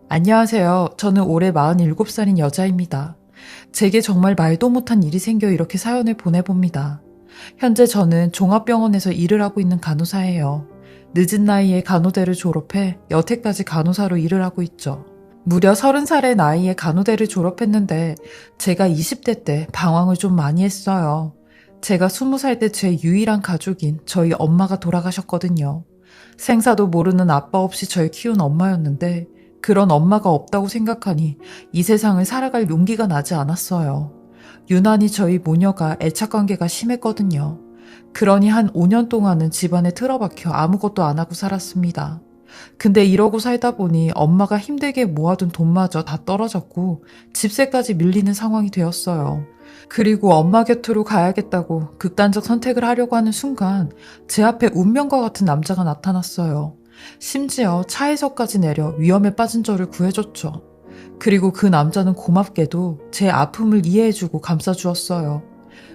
안녕하세요. 저는 올해 47살인 여자입니다. 제게 정말 말도 못한 일이 생겨 이렇게 사연을 보내봅니다. 현재 저는 종합병원에서 일을 하고 있는 간호사예요. 늦은 나이에 간호대를 졸업해 여태까지 간호사로 일을 하고 있죠. 무려 30살의 나이에 간호대를 졸업했는데 제가 20대 때 방황을 좀 많이 했어요. 제가 20살 때 제 유일한 가족인 저희 엄마가 돌아가셨거든요. 생사도 모르는 아빠 없이 절 키운 엄마였는데 그런 엄마가 없다고 생각하니 이 세상을 살아갈 용기가 나지 않았어요. 유난히 저희 모녀가 애착관계가 심했거든요. 그러니 한 5년 동안은 집안에 틀어박혀 아무것도 안 하고 살았습니다. 근데 이러고 살다 보니 엄마가 힘들게 모아둔 돈마저 다 떨어졌고 집세까지 밀리는 상황이 되었어요. 그리고 엄마 곁으로 가야겠다고 극단적 선택을 하려고 하는 순간 제 앞에 운명과 같은 남자가 나타났어요. 심지어 차에서까지 내려 위험에 빠진 저를 구해줬죠. 그리고 그 남자는 고맙게도 제 아픔을 이해해주고 감싸주었어요.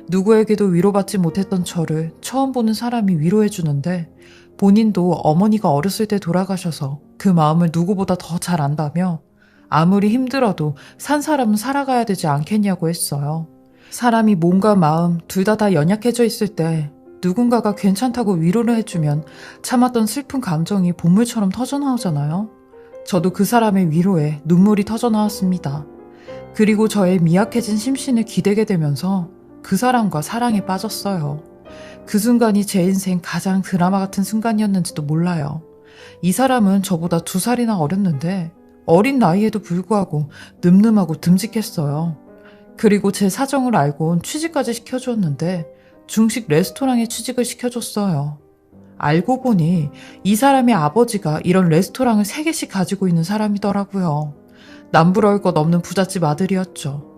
누구에게도 위로받지 못했던 저를 처음 보는 사람이 위로해주는데 본인도 어머니가 어렸을 때 돌아가셔서 그 마음을 누구보다 더 잘 안다며 아무리 힘들어도 산 사람은 살아가야 되지 않겠냐고 했어요. 사람이 몸과 마음 둘 다 연약해져 있을 때 누군가가 괜찮다고 위로를 해주면 참았던 슬픈 감정이 본물처럼 터져나오잖아요. 저도 그 사람의 위로에 눈물이 터져나왔습니다. 그리고 저의 미약해진 심신을 기대게 되면서 그 사람과 사랑에 빠졌어요. 그 순간이 제 인생 가장 드라마 같은 순간이었는지도 몰라요. 이 사람은 저보다 2살이나 어렸는데 어린 나이에도 불구하고 늠름하고 듬직했어요. 그리고 제 사정을 알고 취직까지 시켜주었는데 중식 레스토랑에 취직을 시켜줬어요. 알고 보니 이 사람의 아버지가 이런 레스토랑을 3개씩 가지고 있는 사람이더라고요. 남부러울 것 없는 부잣집 아들이었죠.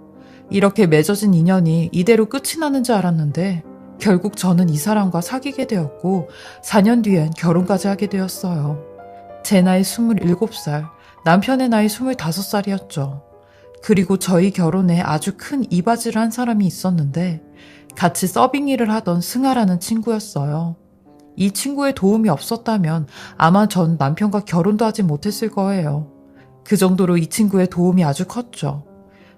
이렇게 맺어진 인연이 이대로 끝이 나는 줄 알았는데 결국 저는 이 사람과 사귀게 되었고 4년 뒤엔 결혼까지 하게 되었어요. 제 나이 27살, 남편의 나이 25살이었죠. 그리고 저희 결혼에 아주 큰 이바지를 한 사람이 있었는데 같이 서빙 일을 하던 승아라는 친구였어요. 이 친구의 도움이 없었다면 아마 전 남편과 결혼도 하지 못했을 거예요. 그 정도로 이 친구의 도움이 아주 컸죠.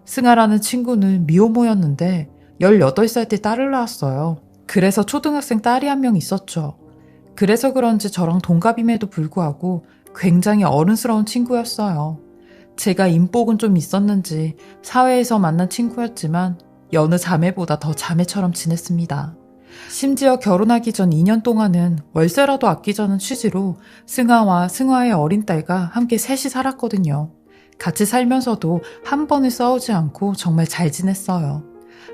승아라는 친구는 미혼모였는데 18살 때 딸을 낳았어요. 그래서 초등학생 딸이 한 명 있었죠. 그래서 그런지 저랑 동갑임에도 불구하고 굉장히 어른스러운 친구였어요. 제가 인복은 좀 있었는지 사회에서 만난 친구였지만 여느 자매보다 더 자매처럼 지냈습니다. 심지어 결혼하기 전 2년 동안은 월세라도 아끼자는 취지로 승아와 승아의 어린 딸과 함께 셋이 살았거든요. 같이 살면서도 한 번을 싸우지 않고 정말 잘 지냈어요.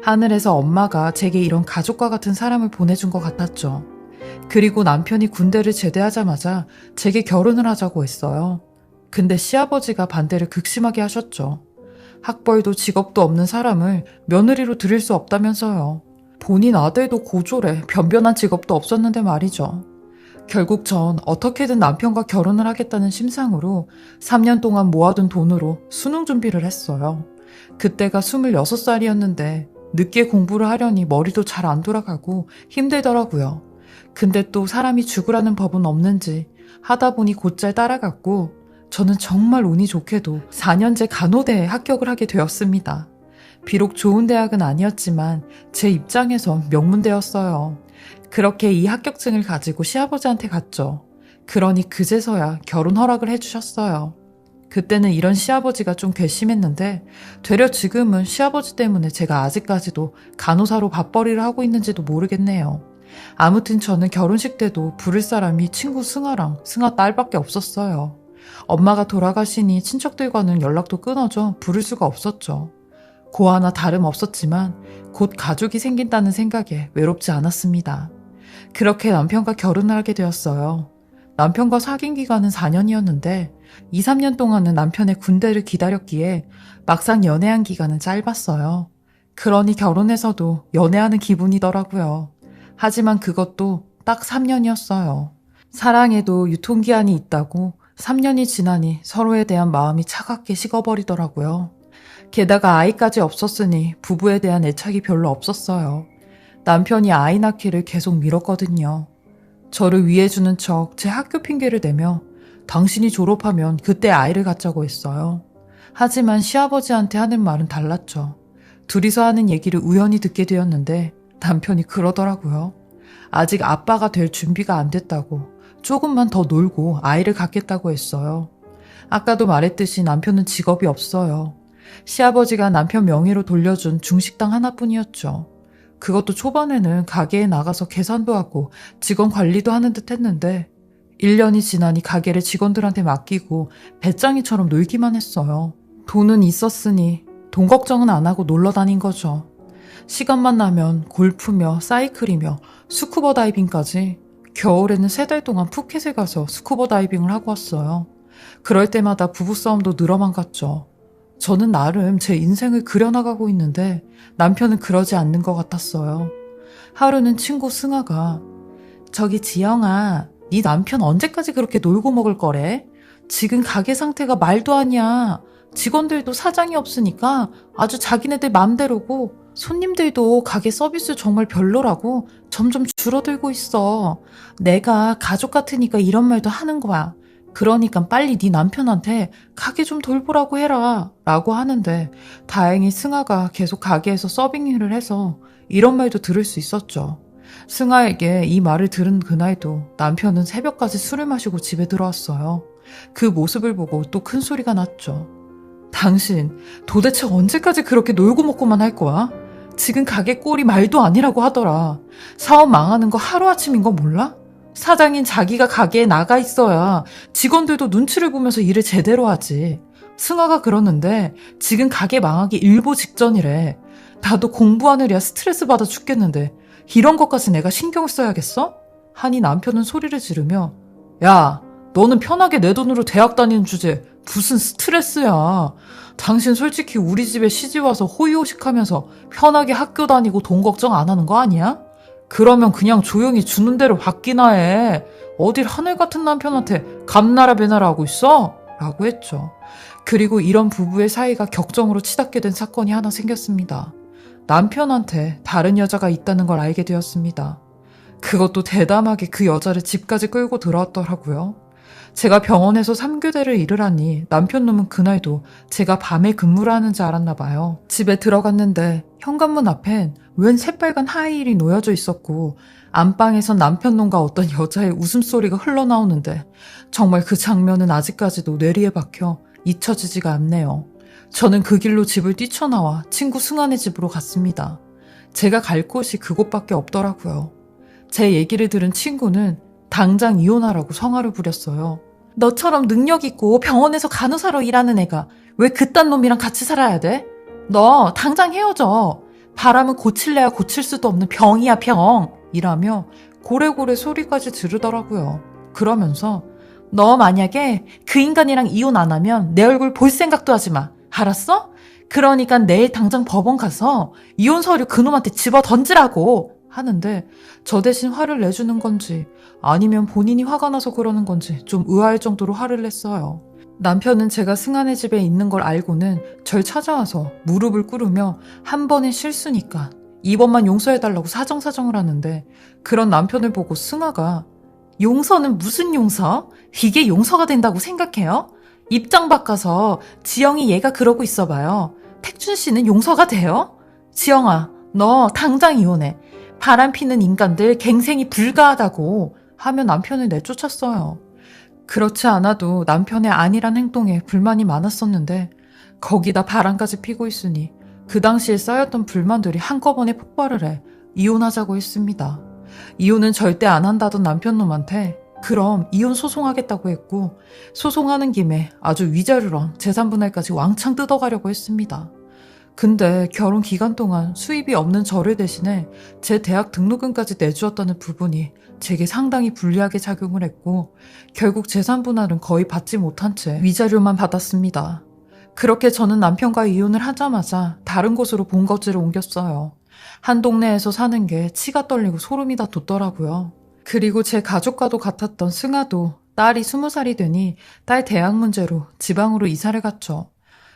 하늘에서 엄마가 제게 이런 가족과 같은 사람을 보내준 것 같았죠. 그리고 남편이 군대를 제대하자마자 제게 결혼을 하자고 했어요. 근데 시아버지가 반대를 극심하게 하셨죠. 학벌도 직업도 없는 사람을 며느리로 들일 수 없다면서요. 본인 아들도 고졸에 변변한 직업도 없었는데 말이죠. 결국 전 어떻게든 남편과 결혼을 하겠다는 심상으로 3년 동안 모아둔 돈으로 수능 준비를 했어요. 그때가 26살이었는데 늦게 공부를 하려니 머리도 잘 안 돌아가고 힘들더라고요. 근데 또 사람이 죽으라는 법은 없는지 하다 보니 곧잘 따라갔고 저는 정말 운이 좋게도 4년제 간호대에 합격을 하게 되었습니다. 비록 좋은 대학은 아니었지만 제 입장에선 명문대였어요. 그렇게 이 합격증을 가지고 시아버지한테 갔죠. 그러니 그제서야 결혼 허락을 해주셨어요. 그때는 이런 시아버지가 좀 괘씸했는데 되려 지금은 시아버지 때문에 제가 아직까지도 간호사로 밥벌이를 하고 있는지도 모르겠네요. 아무튼 저는 결혼식 때도 부를 사람이 친구 승아랑 승아 딸밖에 없었어요. 엄마가 돌아가시니 친척들과는 연락도 끊어져 부를 수가 없었죠. 고아나 다름없었지만 곧 가족이 생긴다는 생각에 외롭지 않았습니다. 그렇게 남편과 결혼을 하게 되었어요. 남편과 사귄 기간은 4년이었는데 2, 3년 동안은 남편의 군대를 기다렸기에 막상 연애한 기간은 짧았어요. 그러니 결혼해서도 연애하는 기분이더라고요. 하지만 그것도 딱 3년이었어요. 사랑에도 유통기한이 있다고 3년이 지나니 서로에 대한 마음이 차갑게 식어버리더라고요. 게다가 아이까지 없었으니 부부에 대한 애착이 별로 없었어요. 남편이 아이 낳기를 계속 미뤘거든요. 저를 위해주는 척 제 학교 핑계를 대며 당신이 졸업하면 그때 아이를 갖자고 했어요. 하지만 시아버지한테 하는 말은 달랐죠. 둘이서 하는 얘기를 우연히 듣게 되었는데 남편이 그러더라고요. 아직 아빠가 될 준비가 안 됐다고, 조금만 더 놀고 아이를 갖겠다고 했어요. 아까도 말했듯이 남편은 직업이 없어요. 시아버지가 남편 명의로 돌려준 중식당 하나뿐이었죠. 그것도 초반에는 가게에 나가서 계산도 하고 직원 관리도 하는 듯 했는데 1년이 지나니 가게를 직원들한테 맡기고 배짱이처럼 놀기만 했어요. 돈은 있었으니 돈 걱정은 안 하고 놀러 다닌 거죠. 시간만 나면 골프며 사이클이며 스쿠버 다이빙까지. 겨울에는 3달 동안 푸켓에 가서 스쿠버 다이빙을 하고 왔어요. 그럴 때마다 부부싸움도 늘어만 갔죠. 저는 나름 제 인생을 그려나가고 있는데 남편은 그러지 않는 것 같았어요. 하루는 친구 승아가 저기 지영아, 네 남편 언제까지 그렇게 놀고 먹을 거래? 지금 가게 상태가 말도 아니야. 직원들도 사장이 없으니까 아주 자기네들 맘대로고 손님들도 가게 서비스 정말 별로라고 점점 줄어들고 있어. 내가 가족 같으니까 이런 말도 하는 거야. 그러니까 빨리 네 남편한테 가게 좀 돌보라고 해라 라고 하는데 다행히 승아가 계속 가게에서 서빙 일을 해서 이런 말도 들을 수 있었죠. 승아에게 이 말을 들은 그날도 남편은 새벽까지 술을 마시고 집에 들어왔어요. 그 모습을 보고 또 큰 소리가 났죠. 당신 도대체 언제까지 그렇게 놀고 먹고만 할 거야? 지금 가게 꼴이 말도 아니라고 하더라. 사업 망하는 거 하루아침인 거 몰라? 사장인 자기가 가게에 나가 있어야 직원들도 눈치를 보면서 일을 제대로 하지. 승아가 그러는데 지금 가게 망하기 일보 직전이래. 나도 공부하느라 스트레스 받아 죽겠는데 이런 것까지 내가 신경을 써야겠어? 하니 남편은 소리를 지르며 야, 너는 편하게 내 돈으로 대학 다니는 주제에 무슨 스트레스야. 당신 솔직히 우리 집에 시집와서 호의호식하면서 편하게 학교 다니고 돈 걱정 안 하는 거 아니야? 그러면 그냥 조용히 주는 대로 받기나 해. 어딜 하늘 같은 남편한테 감나라 배나라 하고 있어? 라고 했죠. 그리고 이런 부부의 사이가 격정으로 치닫게 된 사건이 하나 생겼습니다. 남편한테 다른 여자가 있다는 걸 알게 되었습니다. 그것도 대담하게 그 여자를 집까지 끌고 들어왔더라고요. 제가 병원에서 3교대를 일을 하니 남편 놈은 그날도 제가 밤에 근무를 하는지 알았나 봐요. 집에 들어갔는데 현관문 앞엔 웬 새빨간 하이힐이 놓여져 있었고 안방에선 남편 놈과 어떤 여자의 웃음소리가 흘러나오는데 정말 그 장면은 아직까지도 뇌리에 박혀 잊혀지지가 않네요. 저는 그 길로 집을 뛰쳐나와 친구 승환의 집으로 갔습니다. 제가 갈 곳이 그곳밖에 없더라고요. 제 얘기를 들은 친구는 당장 이혼하라고 성화를 부렸어요. 너처럼 능력 있고 병원에서 간호사로 일하는 애가 왜 그딴 놈이랑 같이 살아야 돼? 너 당장 헤어져. 바람은 고칠래야 고칠 수도 없는 병이야, 병. 이라며 고래고래 소리까지 지르더라고요. 그러면서 너 만약에 그 인간이랑 이혼 안 하면 내 얼굴 볼 생각도 하지 마. 알았어? 그러니까 내일 당장 법원 가서 이혼 서류 그놈한테 집어 던지라고 하는데 저 대신 화를 내주는 건지 아니면 본인이 화가 나서 그러는 건지 좀 의아할 정도로 화를 냈어요. 남편은 제가 승환의 집에 있는 걸 알고는 절 찾아와서 무릎을 꿇으며 한 번의 실수니까 이번만 용서해달라고 사정사정을 하는데 그런 남편을 보고 승아가 용서는 무슨 용서? 이게 용서가 된다고 생각해요? 입장 바꿔서 지영이 얘가 그러고 있어봐요. 택준 씨는 용서가 돼요? 지영아, 너 당장 이혼해. 바람피는 인간들 갱생이 불가하다고 하며 남편을 내쫓았어요. 그렇지 않아도 남편의 안일한 행동에 불만이 많았었는데 거기다 바람까지 피고 있으니 그 당시에 쌓였던 불만들이 한꺼번에 폭발을 해 이혼하자고 했습니다. 이혼은 절대 안 한다던 남편놈한테 그럼 이혼 소송하겠다고 했고 소송하는 김에 아주 위자료랑 재산분할까지 왕창 뜯어가려고 했습니다. 근데 결혼 기간 동안 수입이 없는 저를 대신에 제 대학 등록금까지 내주었다는 부분이 제게 상당히 불리하게 작용을 했고 결국 재산분할은 거의 받지 못한 채 위자료만 받았습니다. 그렇게 저는 남편과 이혼을 하자마자 다른 곳으로 본거지를 옮겼어요. 한 동네에서 사는 게 치가 떨리고 소름이 다 돋더라고요. 그리고 제 가족과도 같았던 승아도 딸이 20살이 되니 딸 대학 문제로 지방으로 이사를 갔죠.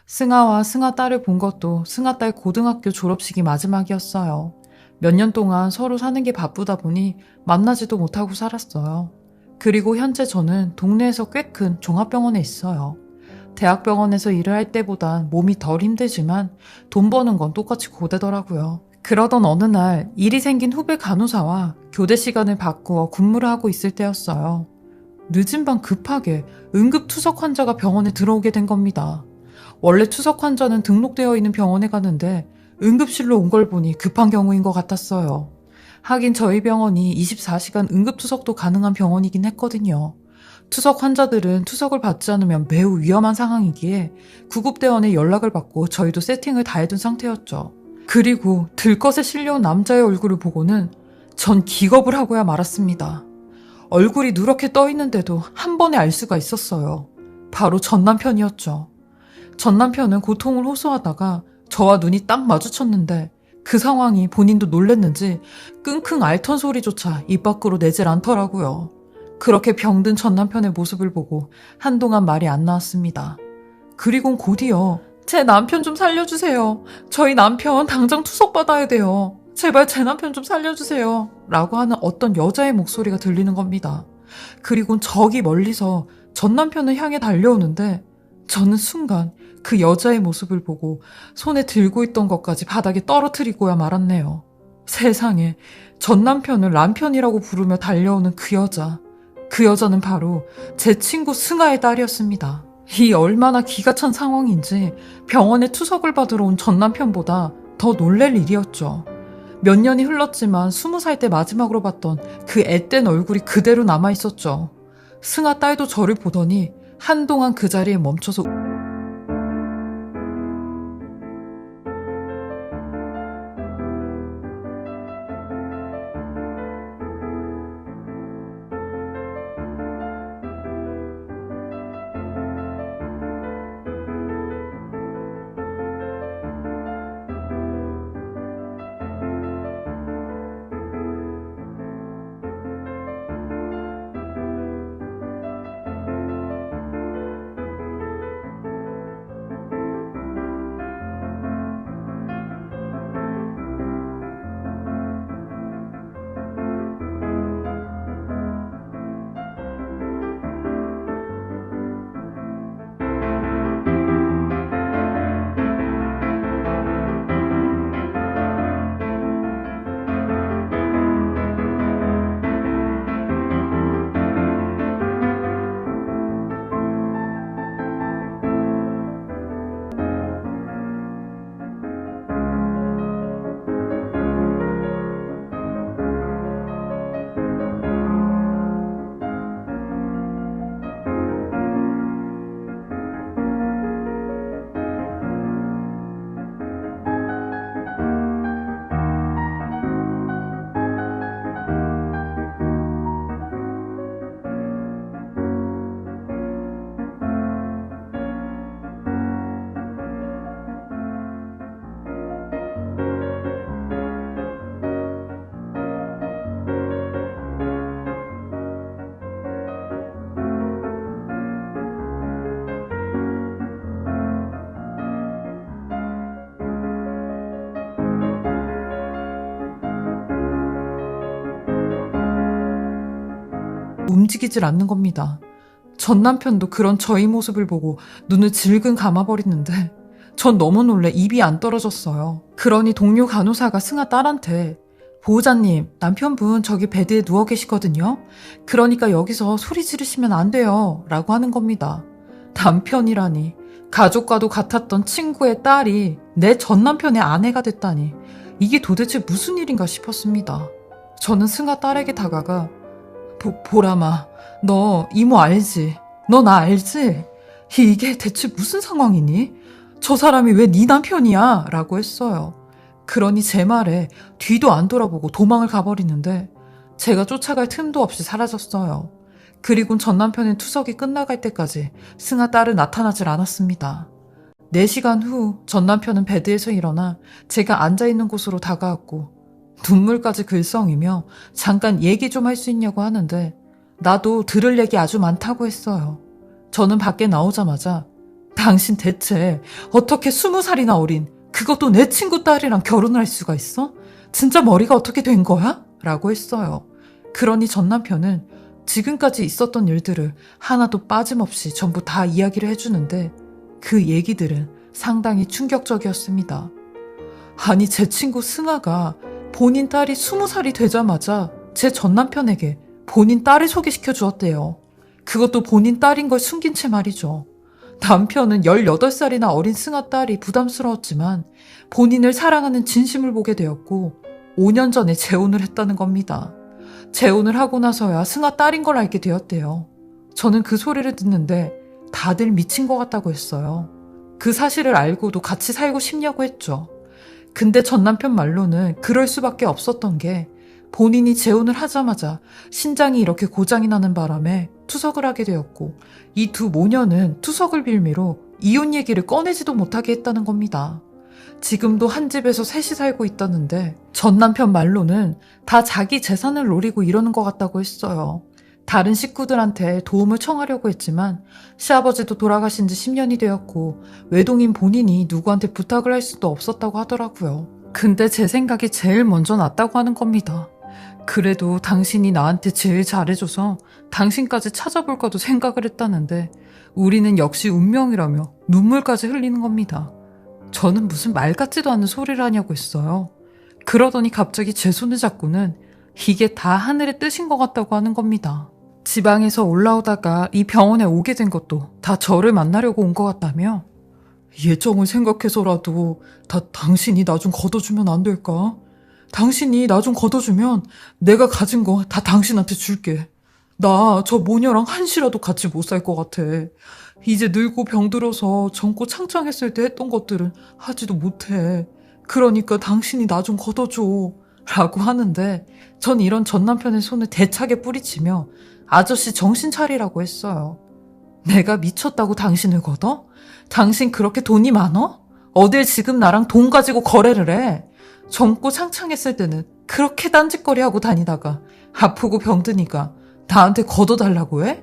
승아와 승아 딸을 본 것도 승아 딸 고등학교 졸업식이 마지막이었어요. 몇 년 동안 서로 사는 게 바쁘다 보니 만나지도 못하고 살았어요. 그리고 현재 저는 동네에서 꽤 큰 종합병원에 있어요. 대학병원에서 일을 할 때보단 몸이 덜 힘들지만 돈 버는 건 똑같이 고되더라고요. 그러던 어느 날 일이 생긴 후배 간호사와 교대 시간을 바꾸어 근무를 하고 있을 때였어요. 늦은 밤 급하게 응급투석 환자가 병원에 들어오게 된 겁니다. 원래 투석 환자는 등록되어 있는 병원에 가는데 응급실로 온 걸 보니 급한 경우인 것 같았어요. 하긴 저희 병원이 24시간 응급투석도 가능한 병원이긴 했거든요. 투석 환자들은 투석을 받지 않으면 매우 위험한 상황이기에 구급대원에 연락을 받고 저희도 세팅을 다 해둔 상태였죠. 그리고 들것에 실려온 남자의 얼굴을 보고는 전 기겁을 하고야 말았습니다. 얼굴이 누렇게 떠 있는데도 한 번에 알 수가 있었어요. 바로 전 남편이었죠. 전 남편은 고통을 호소하다가 저와 눈이 딱 마주쳤는데 그 상황이 본인도 놀랬는지 끙끙 앓던 소리조차 입 밖으로 내질 않더라고요. 그렇게 병든 전 남편의 모습을 보고 한동안 말이 안 나왔습니다. 그리곤 곧이어 제 남편 좀 살려주세요. 저희 남편 당장 투석받아야 돼요. 제발 제 남편 좀 살려주세요. 라고 하는 어떤 여자의 목소리가 들리는 겁니다. 그리곤 저기 멀리서 전 남편을 향해 달려오는데 저는 순간 그 여자의 모습을 보고 손에 들고 있던 것까지 바닥에 떨어뜨리고야 말았네요. 세상에, 전 남편을 남편이라고 부르며 달려오는 그 여자. 그 여자는 바로 제 친구 승아의 딸이었습니다. 이 얼마나 기가 찬 상황인지 병원에 투석을 받으러 온 전 남편보다 더 놀랄 일이었죠. 몇 년이 흘렀지만 20살 때 마지막으로 봤던 그 앳된 얼굴이 그대로 남아있었죠. 승아 딸도 저를 보더니 한동안 그 자리에 멈춰서 움직이질 않는 겁니다. 전 남편도 그런 저희 모습을 보고 눈을 질끈 감아버리는데 전 너무 놀래 입이 안 떨어졌어요. 그러니 동료 간호사가 승아 딸한테 보호자님, 남편분 저기 베드에 누워 계시거든요. 그러니까 여기서 소리 지르시면 안 돼요. 라고 하는 겁니다. 남편이라니. 가족과도 같았던 친구의 딸이 내 전 남편의 아내가 됐다니. 이게 도대체 무슨 일인가 싶었습니다. 저는 승아 딸에게 다가가 보람아, 너 이모 알지? 너 나 알지? 이게 대체 무슨 상황이니? 저 사람이 왜 네 남편이야? 라고 했어요. 그러니 제 말에 뒤도 안 돌아보고 도망을 가버리는데 제가 쫓아갈 틈도 없이 사라졌어요. 그리곤 전 남편의 투석이 끝나갈 때까지 승아 딸은 나타나질 않았습니다. 4시간 후 전 남편은 베드에서 일어나 제가 앉아있는 곳으로 다가왔고 눈물까지 글썽이며 잠깐 얘기 좀 할 수 있냐고 하는데 나도 들을 얘기 아주 많다고 했어요. 저는 밖에 나오자마자 당신 대체 어떻게 20살이나 어린 그것도 내 친구 딸이랑 결혼을 할 수가 있어? 진짜 머리가 어떻게 된 거야? 라고 했어요. 그러니 전 남편은 지금까지 있었던 일들을 하나도 빠짐없이 전부 다 이야기를 해주는데 그 얘기들은 상당히 충격적이었습니다. 아니, 제 친구 승아가 본인 딸이 20살이 되자마자 제 전남편에게 본인 딸을 소개시켜 주었대요. 그것도 본인 딸인 걸 숨긴 채 말이죠. 남편은 18살이나 어린 승아 딸이 부담스러웠지만 본인을 사랑하는 진심을 보게 되었고 5년 전에 재혼을 했다는 겁니다. 재혼을 하고 나서야 승아 딸인 걸 알게 되었대요. 저는 그 소리를 듣는데 다들 미친 것 같다고 했어요. 그 사실을 알고도 같이 살고 싶냐고 했죠. 근데 전 남편 말로는 그럴 수밖에 없었던 게 본인이 재혼을 하자마자 신장이 이렇게 고장이 나는 바람에 투석을 하게 되었고 이 두 모녀는 투석을 빌미로 이혼 얘기를 꺼내지도 못하게 했다는 겁니다. 지금도 한 집에서 셋이 살고 있다는데 전 남편 말로는 다 자기 재산을 노리고 이러는 것 같다고 했어요. 다른 식구들한테 도움을 청하려고 했지만 시아버지도 돌아가신 지 10년이 되었고 외동인 본인이 누구한테 부탁을 할 수도 없었다고 하더라고요. 근데 제 생각이 제일 먼저 났다고 하는 겁니다. 그래도 당신이 나한테 제일 잘해줘서 당신까지 찾아볼까도 생각을 했다는데 우리는 역시 운명이라며 눈물까지 흘리는 겁니다. 저는 무슨 말 같지도 않은 소리를 하냐고 했어요. 그러더니 갑자기 제 손을 잡고는 이게 다 하늘의 뜻인 것 같다고 하는 겁니다. 지방에서 올라오다가 이 병원에 오게 된 것도 다 저를 만나려고 온 것 같다며? 예정을 생각해서라도 다 당신이 나 좀 걷어주면 안 될까? 당신이 나 좀 걷어주면 내가 가진 거 다 당신한테 줄게. 나 저 모녀랑 한시라도 같이 못 살 것 같아. 이제 늙고 병들어서 젊고 창창했을 때 했던 것들은 하지도 못해. 그러니까 당신이 나 좀 걷어줘. 라고 하는데 전 이런 전 남편의 손을 대차게 뿌리치며 아저씨 정신 차리라고 했어요. 내가 미쳤다고 당신을 걷어? 당신 그렇게 돈이 많어? 어딜 지금 나랑 돈 가지고 거래를 해? 젊고 창창했을 때는 그렇게 딴짓거리하고 다니다가 아프고 병드니까 나한테 걷어달라고 해?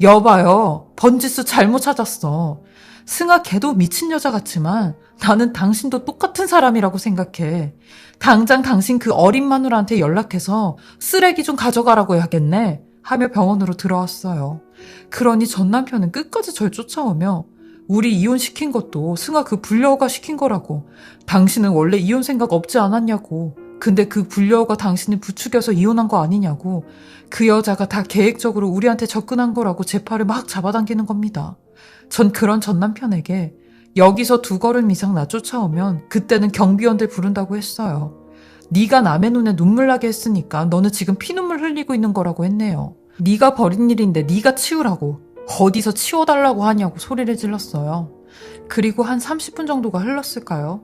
여봐요. 번지수 잘못 찾았어. 승아 걔도 미친 여자 같지만 나는 당신도 똑같은 사람이라고 생각해. 당장 당신 그 어린 마누라한테 연락해서 쓰레기 좀 가져가라고 해야겠네 하며 병원으로 들어왔어요. 그러니 전 남편은 끝까지 절 쫓아오며 우리 이혼시킨 것도 승아 그 불려오가 시킨 거라고. 당신은 원래 이혼 생각 없지 않았냐고. 근데 그 불려오가 당신을 부추겨서 이혼한 거 아니냐고. 그 여자가 다 계획적으로 우리한테 접근한 거라고 제 팔을 막 잡아당기는 겁니다. 전 그런 전 남편에게 여기서 2걸음 이상 나 쫓아오면 그때는 경비원들 부른다고 했어요. 네가 남의 눈에 눈물 나게 했으니까 너는 지금 피눈물 흘리고 있는 거라고 했네요. 네가 벌인 일인데 네가 치우라고. 어디서 치워달라고 하냐고 소리를 질렀어요. 그리고 한 30분 정도가 흘렀을까요?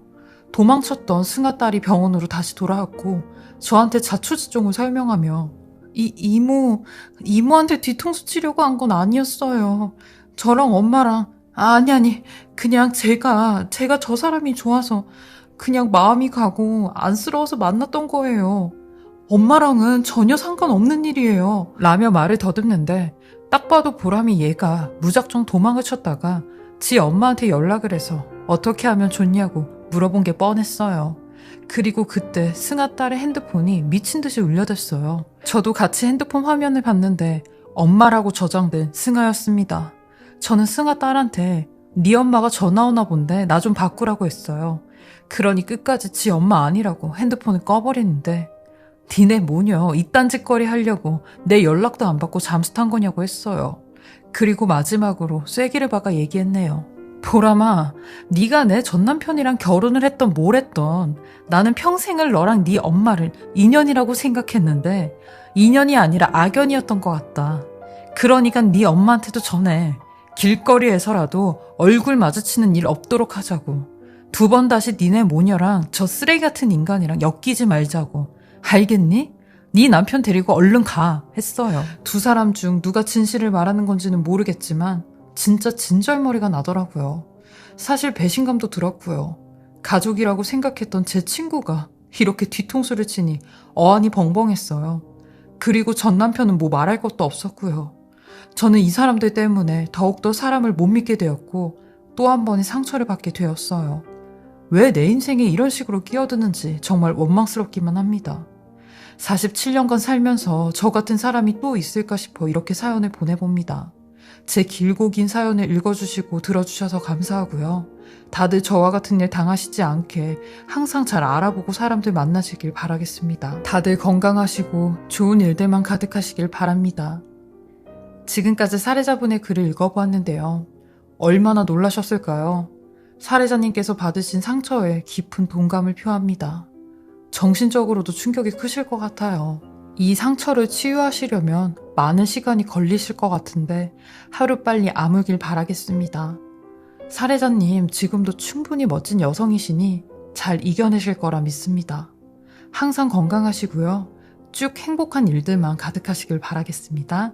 도망쳤던 승아 딸이 병원으로 다시 돌아왔고 저한테 자초지종을 설명하며 이모한테 뒤통수 치려고 한 건 아니었어요. 저랑 엄마랑 아니 그냥 제가 저 사람이 좋아서 그냥 마음이 가고 안쓰러워서 만났던 거예요. 엄마랑은 전혀 상관없는 일이에요. 라며 말을 더듬는데 딱 봐도 보람이 얘가 무작정 도망을 쳤다가 지 엄마한테 연락을 해서 어떻게 하면 좋냐고 물어본 게 뻔했어요. 그리고 그때 승아 딸의 핸드폰이 미친 듯이 울려댔어요. 저도 같이 핸드폰 화면을 봤는데 엄마라고 저장된 승아였습니다. 저는 승아 딸한테 네 엄마가 전화 오나 본데 나 좀 바꾸라고 했어요. 그러니 끝까지 지 엄마 아니라고 핸드폰을 꺼버리는데 니네 뭐냐 이딴 짓거리 하려고 내 연락도 안 받고 잠수 탄 거냐고 했어요. 그리고 마지막으로 쐐기를 박아 얘기했네요. 보람아, 네가 내 전남편이랑 결혼을 했던 뭘 했던 나는 평생을 너랑 네 엄마를 인연이라고 생각했는데 인연이 아니라 악연이었던 것 같다. 그러니까 네 엄마한테도 전해. 길거리에서라도 얼굴 마주치는 일 없도록 하자고. 2번 다시 니네 모녀랑 저 쓰레기 같은 인간이랑 엮이지 말자고. 알겠니? 네 남편 데리고 얼른 가 했어요. 2 사람 중 누가 진실을 말하는 건지는 모르겠지만 진짜 진절머리가 나더라고요. 사실 배신감도 들었고요. 가족이라고 생각했던 제 친구가 이렇게 뒤통수를 치니 어안이 벙벙했어요. 그리고 전 남편은 뭐 말할 것도 없었고요. 저는 이 사람들 때문에 더욱더 사람을 못 믿게 되었고 또 한 번의 상처를 받게 되었어요. 왜 내 인생에 이런 식으로 끼어드는지 정말 원망스럽기만 합니다. 47년간 살면서 저 같은 사람이 또 있을까 싶어 이렇게 사연을 보내봅니다. 제 길고 긴 사연을 읽어주시고 들어주셔서 감사하고요. 다들 저와 같은 일 당하시지 않게 항상 잘 알아보고 사람들 만나시길 바라겠습니다. 다들 건강하시고 좋은 일들만 가득하시길 바랍니다. 지금까지 살해자분의 글을 읽어보았는데요. 얼마나 놀라셨을까요? 살해자님께서 받으신 상처에 깊은 동감을 표합니다. 정신적으로도 충격이 크실 것 같아요. 이 상처를 치유하시려면 많은 시간이 걸리실 것 같은데 하루빨리 아물길 바라겠습니다. 살해자님, 지금도 충분히 멋진 여성이시니 잘 이겨내실 거라 믿습니다. 항상 건강하시고요. 쭉 행복한 일들만 가득하시길 바라겠습니다.